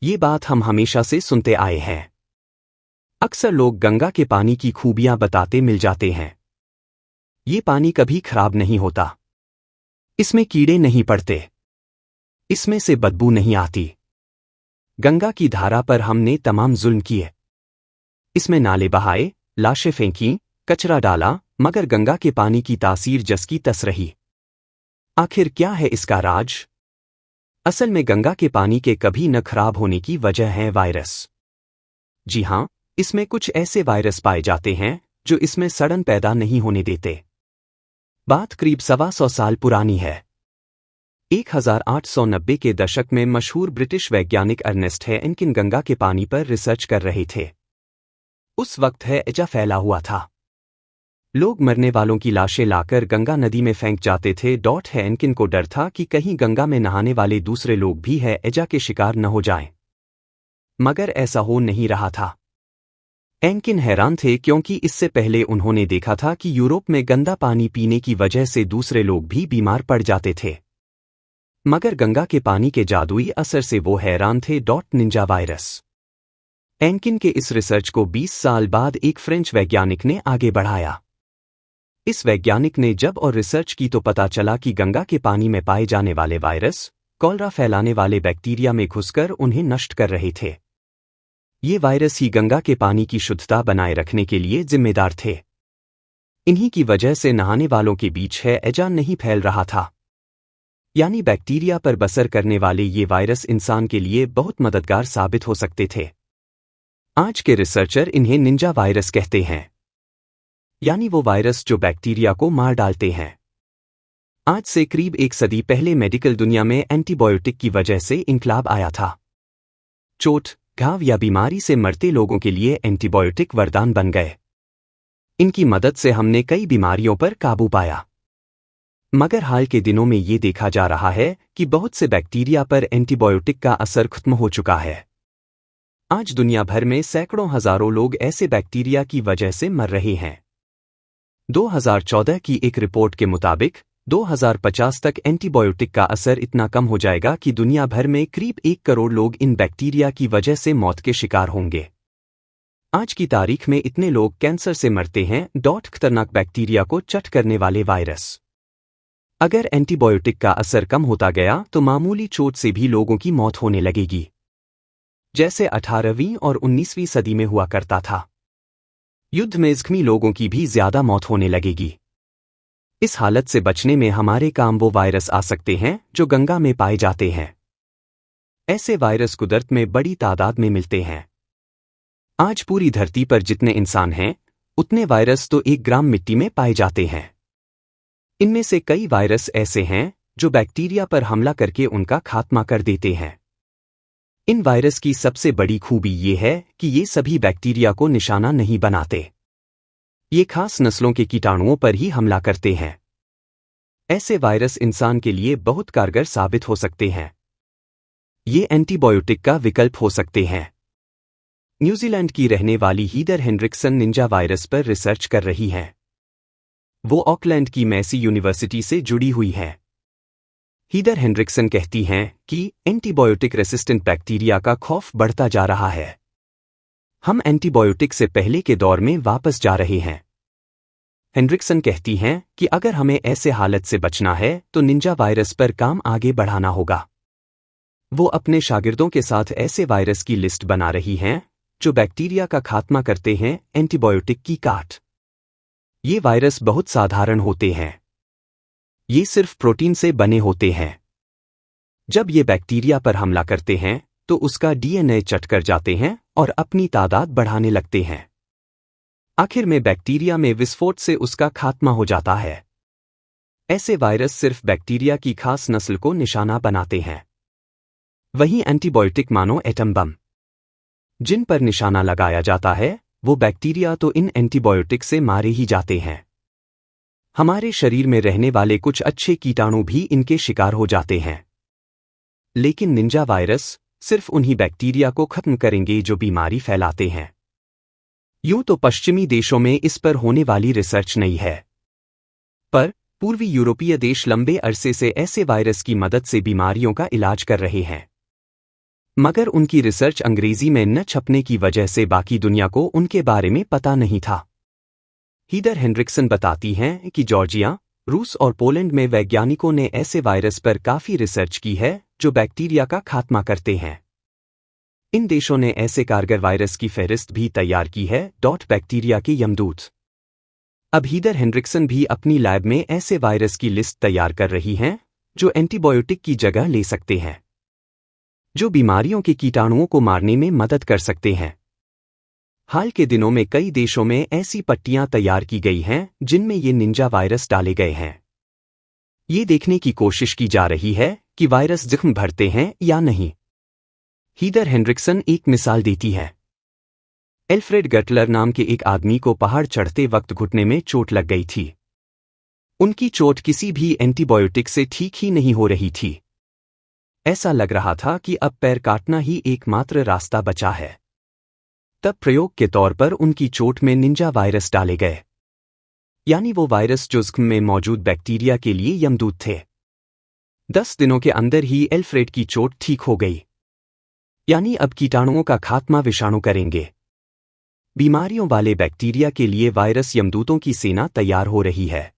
ये बात हम हमेशा से सुनते आए हैं। अक्सर लोग गंगा के पानी की खूबियां बताते मिल जाते हैं। ये पानी कभी खराब नहीं होता। इसमें कीड़े नहीं पड़ते। इसमें से बदबू नहीं आती। गंगा की धारा पर हमने तमाम जुल्म किए। इसमें नाले बहाए, लाशें फेंकी, कचरा डाला, मगर गंगा के पानी की तासीर जस की तस रही। आखिर क्या है इसका राज? असल में गंगा के पानी के कभी न खराब होने की वजह है वायरस। जी हां, इसमें कुछ ऐसे वायरस पाए जाते हैं जो इसमें सड़न पैदा नहीं होने देते। बात करीब 125 साल पुरानी है। 1890 के दशक में मशहूर ब्रिटिश वैज्ञानिक अर्नेस्ट हेनकिन गंगा के पानी पर रिसर्च कर रहे थे। उस वक्त हैजा फैला हुआ था। लोग मरने वालों की लाशें लाकर गंगा नदी में फेंक जाते थे। हेनकिन को डर था कि कहीं गंगा में नहाने वाले दूसरे लोग भी हैजा के शिकार न हो जाएं। मगर ऐसा हो नहीं रहा था। हेनकिन हैरान थे क्योंकि इससे पहले उन्होंने देखा था कि यूरोप में गंदा पानी पीने की वजह से दूसरे लोग भी बीमार पड़ जाते थे। मगर गंगा के पानी के जादुई असर से वो हैरान थे। Ninja virus. हेनकिन के इस रिसर्च को 20 साल बाद एक फ्रेंच वैज्ञानिक ने आगे बढ़ाया। इस वैज्ञानिक ने जब और रिसर्च की तो पता चला कि गंगा के पानी में पाए जाने वाले वायरस कॉलरा फैलाने वाले बैक्टीरिया में घुसकर उन्हें नष्ट कर रहे थे। ये वायरस ही गंगा के पानी की शुद्धता बनाए रखने के लिए जिम्मेदार थे। इन्हीं की वजह से नहाने वालों के बीच हैजा नहीं फैल रहा था। यानी बैक्टीरिया पर बसर करने वाले ये वायरस इंसान के लिए बहुत मददगार साबित हो सकते थे। आज के रिसर्चर इन्हें निंजा वायरस कहते हैं। यानी वो वायरस जो बैक्टीरिया को मार डालते हैं। आज से करीब 1 सदी पहले मेडिकल दुनिया में एंटीबायोटिक की वजह से इनकलाब आया था। चोट, घाव या बीमारी से मरते लोगों के लिए एंटीबायोटिक वरदान बन गए। इनकी मदद से हमने कई बीमारियों पर काबू पाया। मगर हाल के दिनों में ये देखा जा रहा है कि बहुत से बैक्टीरिया पर एंटीबायोटिक का असर खत्म हो चुका है। आज दुनिया भर में सैकड़ों हजारों लोग ऐसे बैक्टीरिया की वजह से मर रहे हैं। 2014 की एक रिपोर्ट के मुताबिक 2050 तक एंटीबायोटिक का असर इतना कम हो जाएगा कि दुनिया भर में करीब 1 करोड़ लोग इन बैक्टीरिया की वजह से मौत के शिकार होंगे। आज की तारीख में इतने लोग कैंसर से मरते हैं। खतरनाक बैक्टीरिया को चट करने वाले वायरस। अगर एंटीबायोटिक का असर कम होता गया तो मामूली चोट से भी लोगों की मौत होने लगेगी, जैसे 18वीं और 19वीं सदी में हुआ करता था। युद्ध में जख्मी लोगों की भी ज्यादा मौत होने लगेगी। इस हालत से बचने में हमारे काम वो वायरस आ सकते हैं जो गंगा में पाए जाते हैं। ऐसे वायरस कुदरत में बड़ी तादाद में मिलते हैं। आज पूरी धरती पर जितने इंसान हैं उतने वायरस तो 1 ग्राम मिट्टी में पाए जाते हैं। इनमें से कई वायरस ऐसे हैं जो बैक्टीरिया पर हमला करके उनका खात्मा कर देते हैं। इन वायरस की सबसे बड़ी खूबी ये है कि ये सभी बैक्टीरिया को निशाना नहीं बनाते। ये खास नस्लों के कीटाणुओं पर ही हमला करते हैं। ऐसे वायरस इंसान के लिए बहुत कारगर साबित हो सकते हैं। ये एंटीबायोटिक का विकल्प हो सकते हैं। न्यूजीलैंड की रहने वाली हीदर हेनरिक्सन निंजा वायरस पर रिसर्च कर रही हैं। वो ऑकलैंड की मैसी यूनिवर्सिटी से जुड़ी हुई है। हीदर हेनरिक्सन कहती हैं कि एंटीबायोटिक रेसिस्टेंट बैक्टीरिया का खौफ बढ़ता जा रहा है। हम एंटीबायोटिक से पहले के दौर में वापस जा रहे हैं। हेनरिक्सन कहती हैं कि अगर हमें ऐसे हालत से बचना है तो निंजा वायरस पर काम आगे बढ़ाना होगा। वो अपने शागिर्दों के साथ ऐसे वायरस की लिस्ट बना रही हैं जो बैक्टीरिया का खात्मा करते हैं एंटीबायोटिक की काट। ये वायरस बहुत साधारण होते हैं। ये सिर्फ प्रोटीन से बने होते हैं। जब ये बैक्टीरिया पर हमला करते हैं तो उसका डीएनए चट कर जाते हैं और अपनी तादाद बढ़ाने लगते हैं। आखिर में बैक्टीरिया में विस्फोट से उसका खात्मा हो जाता है। ऐसे वायरस सिर्फ बैक्टीरिया की खास नस्ल को निशाना बनाते हैं। वहीं एंटीबायोटिक मानो एटम बम। जिन पर निशाना लगाया जाता है वो बैक्टीरिया तो इन एंटीबायोटिक से मारे ही जाते हैं। हमारे शरीर में रहने वाले कुछ अच्छे कीटाणु भी इनके शिकार हो जाते हैं। लेकिन निंजा वायरस सिर्फ उन्हीं बैक्टीरिया को खत्म करेंगे जो बीमारी फैलाते हैं। यूं तो पश्चिमी देशों में इस पर होने वाली रिसर्च नहीं है, पर पूर्वी यूरोपीय देश लंबे अरसे से ऐसे वायरस की मदद से बीमारियों का इलाज कर रहे हैं। मगर उनकी रिसर्च अंग्रेजी में न छपने की वजह से बाकी दुनिया को उनके बारे में पता नहीं था। हीदर हेनरिक्सन बताती हैं कि जॉर्जिया, रूस और पोलैंड में वैज्ञानिकों ने ऐसे वायरस पर काफ़ी रिसर्च की है जो बैक्टीरिया का खात्मा करते हैं। इन देशों ने ऐसे कारगर वायरस की फहरिस्त भी तैयार की है। बैक्टीरिया के यमदूत। अब हीदर हेनरिक्सन भी अपनी लैब में ऐसे वायरस की लिस्ट तैयार कर रही हैं जो एंटीबायोटिक की जगह ले सकते हैं, जो बीमारियों के कीटाणुओं को मारने में मदद कर सकते हैं। हाल के दिनों में कई देशों में ऐसी पट्टियां तैयार की गई हैं जिनमें ये निंजा वायरस डाले गए हैं। ये देखने की कोशिश की जा रही है कि वायरस जख्म भरते हैं या नहीं। हीदर हेनरिक्सन एक मिसाल देती है। एल्फ्रेड गटलर नाम के एक आदमी को पहाड़ चढ़ते वक्त घुटने में चोट लग गई थी। उनकी चोट किसी भी एंटीबायोटिक से ठीक ही नहीं हो रही थी। ऐसा लग रहा था कि अब पैर काटना ही एकमात्र रास्ता बचा है। तब प्रयोग के तौर पर उनकी चोट में निंजा वायरस डाले गए, यानी वो वायरस जो जख्म में मौजूद बैक्टीरिया के लिए यमदूत थे। 10 दिनों के अंदर ही एल्फ्रेड की चोट ठीक हो गई, यानी अब कीटाणुओं का खात्मा विषाणु करेंगे। बीमारियों वाले बैक्टीरिया के लिए वायरस यमदूतों की सेना तैयार हो रही है।